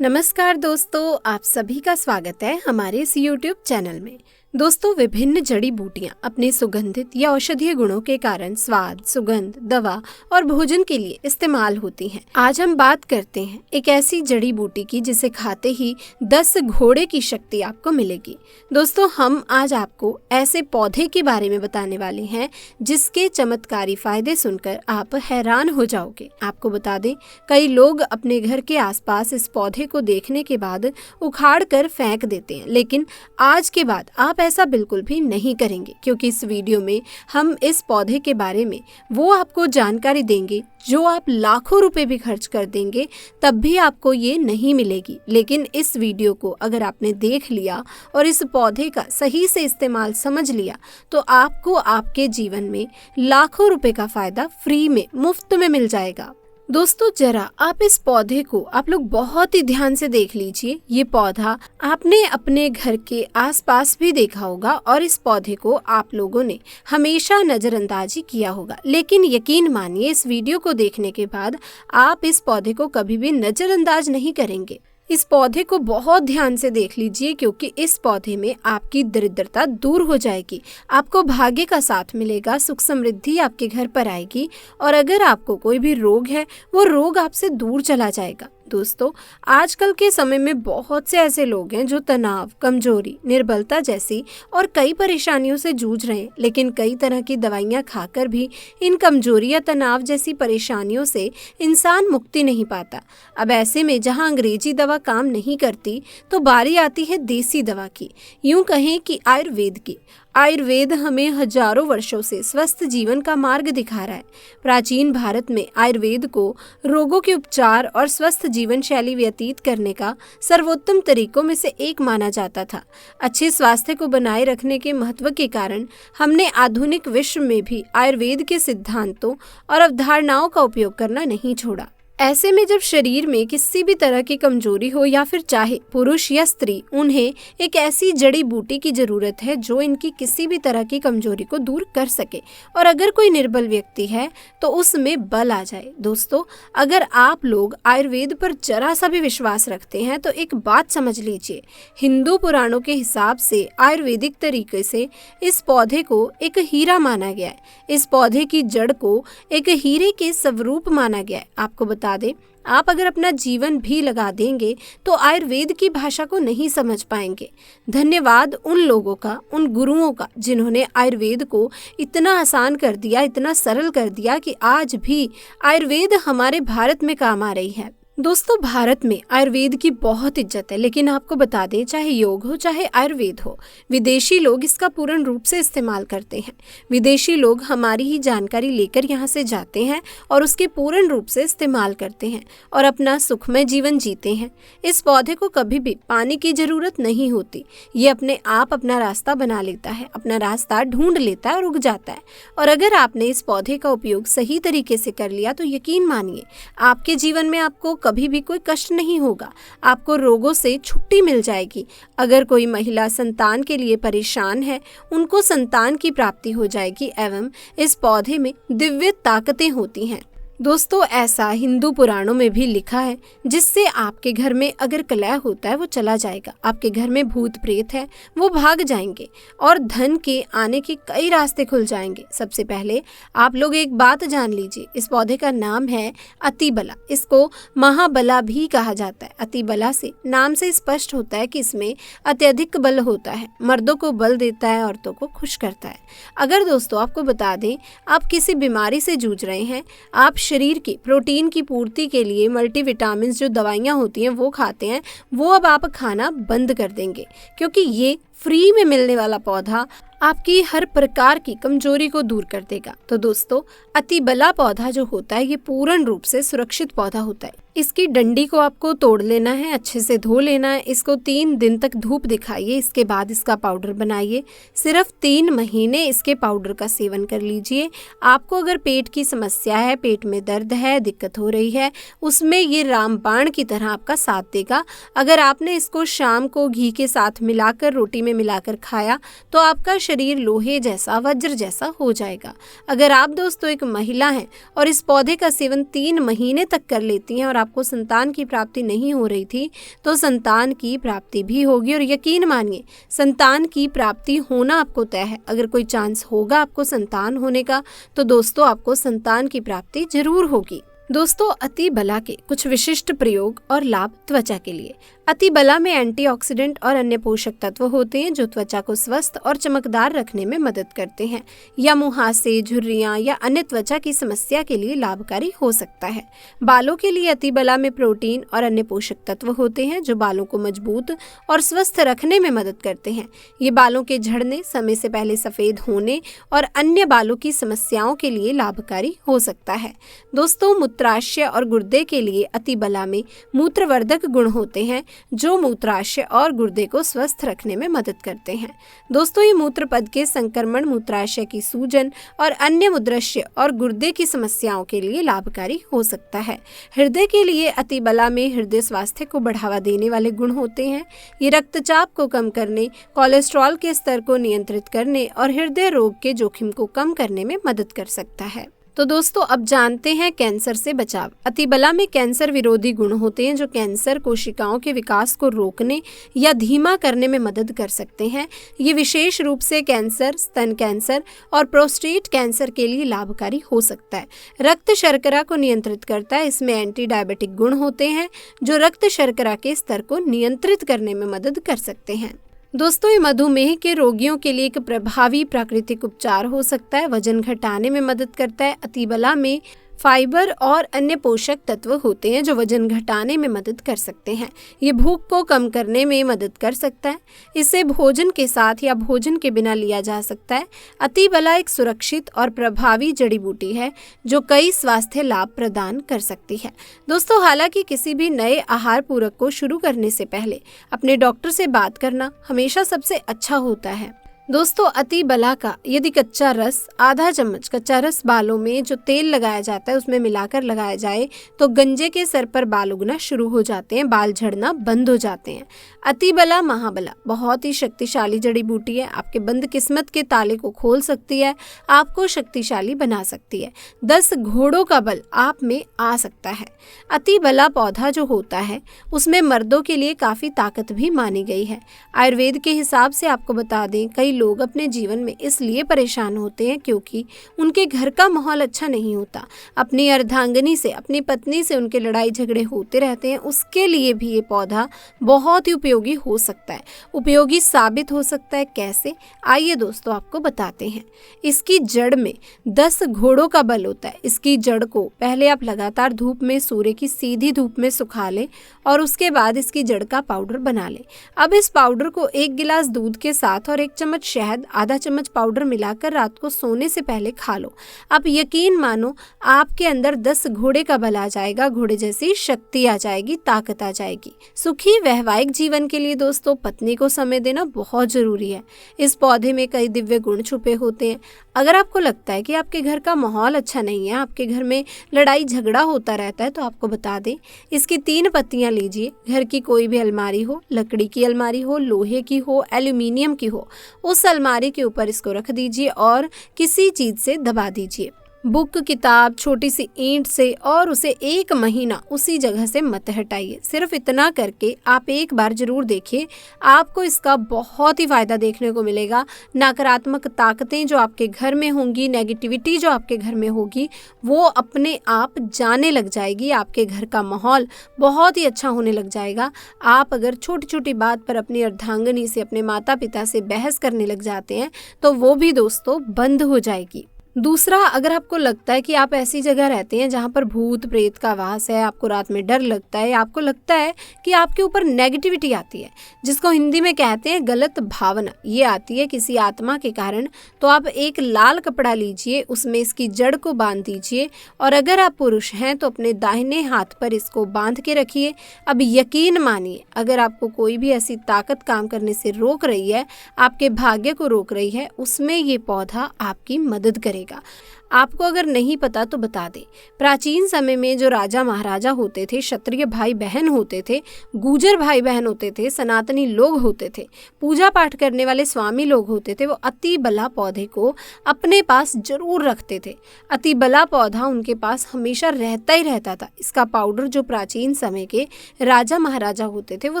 नमस्कार दोस्तों, आप सभी का स्वागत है हमारे इस YouTube चैनल में। दोस्तों, विभिन्न जड़ी बूटियां अपने सुगंधित या औषधीय गुणों के कारण स्वाद, सुगंध, दवा और भोजन के लिए इस्तेमाल होती हैं। आज हम बात करते हैं एक ऐसी जड़ी बूटी की जिसे खाते ही 10 घोड़े की शक्ति आपको मिलेगी। दोस्तों, हम आज आपको ऐसे पौधे के बारे में बताने वाले हैं जिसके चमत्कारी फायदे सुनकर आप हैरान हो जाओगे। आपको बता दें, कई लोग अपने घर के आसपास इस पौधे को देखने के बाद उखाड़ कर फेंक देते हैं, लेकिन आज के बाद आप ऐसा बिल्कुल भी नहीं करेंगे, क्योंकि इस वीडियो में हम इस पौधे के बारे में वो आपको जानकारी देंगे जो आप लाखों रुपए भी खर्च कर देंगे तब भी आपको ये नहीं मिलेगी। लेकिन इस वीडियो को अगर आपने देख लिया और इस पौधे का सही से इस्तेमाल समझ लिया तो आपको आपके जीवन में लाखों रुपए का फायदा फ्री में, मुफ्त में मिल जाएगा। दोस्तों, जरा आप इस पौधे को आप लोग बहुत ही ध्यान से देख लीजिए। ये पौधा आपने अपने घर के आसपास भी देखा होगा और इस पौधे को आप लोगों ने हमेशा नजरअंदाजी किया होगा, लेकिन यकीन मानिए इस वीडियो को देखने के बाद आप इस पौधे को कभी भी नजरअंदाज नहीं करेंगे। इस पौधे को बहुत ध्यान से देख लीजिए, क्योंकि इस पौधे में आपकी दरिद्रता दूर हो जाएगी, आपको भाग्य का साथ मिलेगा, सुख समृद्धि आपके घर पर आएगी और अगर आपको कोई भी रोग है वो रोग आपसे दूर चला जाएगा। दोस्तों, आजकल के समय में बहुत से ऐसे लोग हैं जो तनाव, कमजोरी, निर्बलता जैसी और कई परेशानियों से जूझ रहे हैं, लेकिन कई तरह की दवाइयां खाकर भी इन कमजोरी या तनाव जैसी परेशानियों से इंसान मुक्ति नहीं पाता। अब ऐसे में जहां अंग्रेजी दवा काम नहीं करती तो बारी आती है देसी दवा की, यूं कहें कि आयुर्वेद की। आयुर्वेद हमें हजारों वर्षों से स्वस्थ जीवन का मार्ग दिखा रहा है। प्राचीन भारत में आयुर्वेद को रोगों के उपचार और स्वस्थ जीवन शैली व्यतीत करने का सर्वोत्तम तरीकों में से एक माना जाता था। अच्छे स्वास्थ्य को बनाए रखने के महत्व के कारण हमने आधुनिक विश्व में भी आयुर्वेद के सिद्धांतों और अवधारणाओं का उपयोग करना नहीं छोड़ा। ऐसे में जब शरीर में किसी भी तरह की कमजोरी हो या फिर चाहे पुरुष या स्त्री, उन्हें एक ऐसी जड़ी बूटी की जरूरत है जो इनकी किसी भी तरह की कमजोरी को दूर कर सके और अगर कोई निर्बल व्यक्ति है तो उसमें बल आ जाए। दोस्तों, अगर आप लोग आयुर्वेद पर जरा सा भी विश्वास रखते हैं तो एक बात समझ लीजिए, हिंदू पुराणों के हिसाब से आयुर्वेदिक तरीके से इस पौधे को एक हीरा माना गया है। इस पौधे की जड़ को एक हीरे के स्वरूप माना गया है। आपको बता दें, आप अगर अपना जीवन भी लगा देंगे तो आयुर्वेद की भाषा को नहीं समझ पाएंगे। धन्यवाद उन लोगों का, उन गुरुओं का जिन्होंने आयुर्वेद को इतना आसान कर दिया, इतना सरल कर दिया कि आज भी आयुर्वेद हमारे भारत में काम आ रही है। दोस्तों, भारत में आयुर्वेद की बहुत इज्जत है, लेकिन आपको बता दें, चाहे योग हो चाहे आयुर्वेद हो, विदेशी लोग इसका पूर्ण रूप से इस्तेमाल करते हैं। विदेशी लोग हमारी ही जानकारी लेकर यहाँ से जाते हैं और उसके पूर्ण रूप से इस्तेमाल करते हैं और अपना सुखमय जीवन जीते हैं। इस पौधे को कभी भी पानी की जरूरत नहीं होती, ये अपने आप अपना रास्ता बना लेता है, अपना रास्ता ढूंढ लेता है और उग जाता है। और अगर आपने इस पौधे का उपयोग सही तरीके से कर लिया तो यकीन मानिए आपके जीवन में आपको कभी भी कोई कष्ट नहीं होगा, आपको रोगों से छुट्टी मिल जाएगी। अगर कोई महिला संतान के लिए परेशान है, उनको संतान की प्राप्ति हो जाएगी एवं इस पौधे में दिव्य ताकतें होती हैं। दोस्तों, ऐसा हिंदू पुराणों में भी लिखा है, जिससे आपके घर में अगर कलह होता है वो चला जाएगा, आपके घर में भूत प्रेत है वो भाग जाएंगे और धन के आने के कई रास्ते खुल जाएंगे। सबसे पहले आप लोग एक बात जान लीजिए, इस पौधे का नाम है अतिबला। इसको महाबला भी कहा जाता है। अतिबला से नाम से स्पष्ट होता है कि इसमें अत्यधिक बल होता है, मर्दों को बल देता है, औरतों को खुश करता है। अगर दोस्तों आपको बता दें, आप किसी बीमारी से जूझ रहे हैं, आप शरीर की प्रोटीन की पूर्ति के लिए मल्टीविटामिन जो दवाइयाँ होती हैं वो खाते हैं, वो अब आप खाना बंद कर देंगे, क्योंकि ये फ्री में मिलने वाला पौधा आपकी हर प्रकार की कमजोरी को दूर कर देगा। तो दोस्तों, अतिबला पौधा जो होता है ये पूर्ण रूप से सुरक्षित पौधा होता है। इसकी डंडी को आपको तोड़ लेना है, अच्छे से धो लेना है, इसको 3 दिन तक धूप दिखाइए, इसके बाद इसका पाउडर बनाइए। सिर्फ 3 महीने इसके पाउडर का सेवन कर लीजिए। आपको अगर पेट की समस्या है, पेट में दर्द है, दिक्कत हो रही है, उसमें ये रामबाण की तरह आपका साथ देगा। अगर आपने इसको शाम को घी के साथ मिलाकर, रोटी में मिलाकर खाया तो आपका शरीर लोहे जैसा, वज्र जैसा हो जाएगा। अगर आप दोस्तों एक महिला हैं और इस पौधे का सेवन 3 महीने तक कर लेती हैं और आपको संतान की प्राप्ति नहीं हो रही थी तो संतान की प्राप्ति भी होगी। और यकीन मानिए संतान की प्राप्ति होना आपको तय है। अगर कोई चांस होगा आपको संतान होने का तो दोस्तों आपको संतान की प्राप्ति जरूर होगी। दोस्तों अति बला के कुछ विशिष्ट प्रयोग और लाभ त्वचा के लिए। अति बला में एंटीऑक्सीडेंट और अन्य पोषक तत्व होते हैं जो त्वचा को स्वस्थ और चमकदार रखने में मदद करते हैं या मुहासे, झुर्रियां या अन्य त्वचा की समस्या के लिए लाभकारी हो सकता है। बालों के लिए अति बला में प्रोटीन और अन्य पोषक तत्व होते हैं जो बालों को मजबूत और स्वस्थ रखने में मदद करते हैं। ये बालों के झड़ने, समय से पहले सफेद होने और अन्य बालों की समस्याओं के लिए लाभकारी हो सकता है। दोस्तों मूत्राशय और गुर्दे के लिए अति बला में मूत्रवर्धक गुण होते हैं जो मूत्राशय और गुर्दे को स्वस्थ रखने में मदद करते हैं। दोस्तों ये मूत्रपद के संक्रमण, मूत्राशय की सूजन और अन्य मूत्राशय और गुर्दे की समस्याओं के लिए लाभकारी हो सकता है। हृदय के लिए अति बला में हृदय स्वास्थ्य को बढ़ावा देने वाले गुण होते हैं। ये रक्तचाप को कम करने, कोलेस्ट्रॉल के स्तर को नियंत्रित करने और हृदय रोग के जोखिम को कम करने में मदद कर सकता है। तो दोस्तों अब जानते हैं कैंसर से बचाव। अति बला में कैंसर विरोधी गुण होते हैं जो कैंसर कोशिकाओं के विकास को रोकने या धीमा करने में मदद कर सकते हैं। ये विशेष रूप से कैंसर, स्तन कैंसर और प्रोस्टेट कैंसर के लिए लाभकारी हो सकता है। रक्त शर्करा को नियंत्रित करता है। इसमें एंटी डायबिटिक गुण होते हैं जो रक्त शर्करा के स्तर को नियंत्रित करने में मदद कर सकते हैं। दोस्तों ये मधुमेह के रोगियों के लिए एक प्रभावी प्राकृतिक उपचार हो सकता है। वजन घटाने में मदद करता है। अति बला में फाइबर और अन्य पोषक तत्व होते हैं जो वजन घटाने में मदद कर सकते हैं। ये भूख को कम करने में मदद कर सकता है। इसे भोजन के साथ या भोजन के बिना लिया जा सकता है। अति बला एक सुरक्षित और प्रभावी जड़ी बूटी है जो कई स्वास्थ्य लाभ प्रदान कर सकती है। दोस्तों हालांकि किसी भी नए आहार पूरक को शुरू करने से पहले अपने डॉक्टर से बात करना हमेशा सबसे अच्छा होता है। दोस्तों अति बला का यदि कच्चा रस, आधा चम्मच कच्चा रस बालों में जो तेल लगाया जाता है उसमें मिलाकर लगाया जाए तो गंजे के सर पर बाल उगना शुरू हो जाते हैं, बाल झड़ना बंद हो जाते हैं। अति बला महाबला बहुत ही शक्तिशाली जड़ी बूटी है। आपके बंद किस्मत के ताले को खोल सकती है, आपको शक्तिशाली बना सकती है। 10 घोड़ों का बल आप में आ सकता है। अति बला पौधा जो होता है उसमें मर्दों के लिए काफी ताकत भी मानी गई है। आयुर्वेद के हिसाब से आपको बता दें कई लोग अपने जीवन में इसलिए परेशान होते हैं क्योंकि उनके घर का माहौल अच्छा नहीं होता। अपनी अर्धांगिनी से, अपनी पत्नी से उनके लड़ाई झगड़े होते रहते हैं। उसके लिए भी ये पौधा बहुत ही उपयोगी हो सकता है, उपयोगी साबित हो सकता है। कैसे, आइए दोस्तों आपको बताते हैं। इसकी जड़ में 10 घोड़ों का बल होता है। इसकी जड़ को पहले आप लगातार धूप में, सूर्य की सीधी धूप में सुखा लें और उसके बाद इसकी जड़ का पाउडर बना लें। अब इस पाउडर को 1 गिलास दूध के साथ और 1 चम्मच शहद, आधा चम्मच पाउडर मिलाकर रात को सोने से पहले खा लो। आप यकीन मानो आपके अंदर 10 घोड़े का बल आ जाएगा, घोड़े जैसी शक्ति आ जाएगी, ताकत आ जाएगी। सुखी वैवाहिक जीवन के लिए दोस्तों पत्नी को समय देना बहुत जरूरी है। इस पौधे में कई दिव्य गुण छुपे होते हैं। अगर आपको लगता है कि आपके घर का माहौल अच्छा नहीं है, आपके घर में लड़ाई झगड़ा होता रहता है, तो आपको बता दें इसकी 3 पत्तियां लीजिए। घर की कोई भी अलमारी हो, लकड़ी की अलमारी हो, लोहे की हो, एल्यूमिनियम की हो, उस अलमारी के ऊपर इसको रख दीजिए और किसी चीज से दबा दीजिए, बुक, किताब, छोटी सी ईंट से, और उसे 1 महीना उसी जगह से मत हटाइए। सिर्फ इतना करके आप एक बार जरूर देखिए, आपको इसका बहुत ही फायदा देखने को मिलेगा। नकारात्मक ताकतें जो आपके घर में होंगी, नेगेटिविटी जो आपके घर में होगी, वो अपने आप जाने लग जाएगी। आपके घर का माहौल बहुत ही अच्छा होने लग जाएगा। आप अगर छोटी छोटी बात पर अपनी अर्धांगिनी से, अपने माता पिता से बहस करने लग जाते हैं तो वो भी दोस्तों बंद हो जाएगी। दूसरा, अगर आपको लगता है कि आप ऐसी जगह रहते हैं जहाँ पर भूत प्रेत का वास है, आपको रात में डर लगता है, आपको लगता है कि आपके ऊपर नेगेटिविटी आती है, जिसको हिंदी में कहते हैं गलत भावना, ये आती है किसी आत्मा के कारण, तो आप एक लाल कपड़ा लीजिए, उसमें इसकी जड़ को बांध दीजिए और अगर आप पुरुष हैं तो अपने दाहिने हाथ पर इसको बांध के रखिए। अब यकीन मानिए, अगर आपको कोई भी ऐसी ताकत काम करने से रोक रही है, आपके भाग्य को रोक रही है, उसमें ये पौधा आपकी मदद करेगा। रहेगा। आपको अगर नहीं पता तो बता दें, प्राचीन समय में जो राजा महाराजा होते थे, क्षत्रिय भाई बहन होते थे, गुर्जर भाई बहन होते थे, सनातनी लोग होते थे, पूजा पाठ करने वाले स्वामी लोग होते थे, वो अतिबला पौधे को अपने पास जरूर रखते थे। अतिबला पौधा उनके पास हमेशा रहता ही रहता था। इसका पाउडर जो प्राचीन समय के राजा महाराजा होते थे वो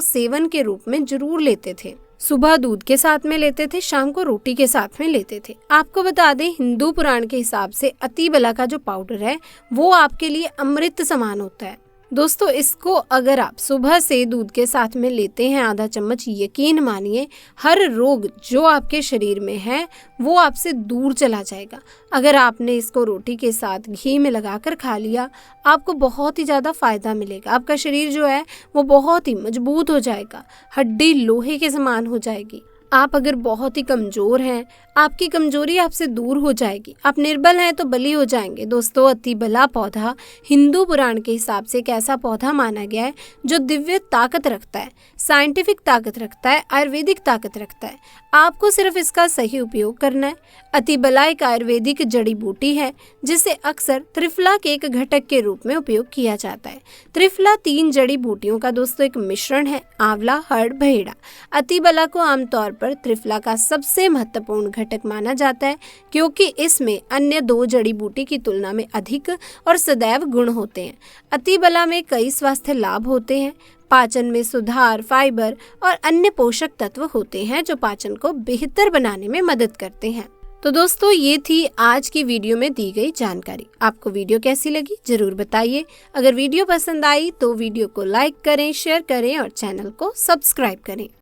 सेवन के रूप में जरूर लेते थे। सुबह दूध के साथ में लेते थे, शाम को रोटी के साथ में लेते थे। आपको बता दें, हिंदू पुराण के हिसाब से अतिबला का जो पाउडर है वो आपके लिए अमृत समान होता है। दोस्तों, इसको अगर आप सुबह से दूध के साथ में लेते हैं आधा चम्मच, यकीन मानिए हर रोग जो आपके शरीर में है वो आपसे दूर चला जाएगा। अगर आपने इसको रोटी के साथ घी में लगाकर खा लिया, आपको बहुत ही ज़्यादा फायदा मिलेगा। आपका शरीर जो है वो बहुत ही मजबूत हो जाएगा, हड्डी लोहे के समान हो जाएगी। आप अगर बहुत ही कमज़ोर हैं, आपकी कमजोरी आपसे दूर हो जाएगी। आप निर्बल हैं तो बली हो जाएंगे। दोस्तों, अतिबला पौधा हिंदू पुराण के हिसाब से एक ऐसा पौधा माना गया है जो दिव्य ताकत रखता है, साइंटिफिक ताकत रखता है, आयुर्वेदिक ताकत रखता है। आपको सिर्फ इसका सही उपयोग करना है। अतिबला एक आयुर्वेदिक जड़ी बूटी है जिसे अक्सर त्रिफला के एक घटक के रूप में उपयोग किया जाता है। त्रिफला 3 जड़ी बूटियों का दोस्तों एक मिश्रण है, आंवला, हर्ड, भैड़ा। अतिबला को आमतौर पर त्रिफला का सबसे महत्वपूर्ण घटक माना जाता है क्योंकि इसमें अन्य 2 जड़ी बूटी की तुलना में अधिक और सदैव गुण होते हैं। अतिबला में कई स्वास्थ्य लाभ होते हैं। पाचन में सुधार, फाइबर और अन्य पोषक तत्व होते हैं जो पाचन को बेहतर बनाने में मदद करते हैं। तो दोस्तों, ये थी आज की वीडियो में दी गई जानकारी। आपको वीडियो कैसी लगी जरूर बताइए। अगर वीडियो पसंद आई तो वीडियो को लाइक करें, शेयर करें और चैनल को सब्सक्राइब करें।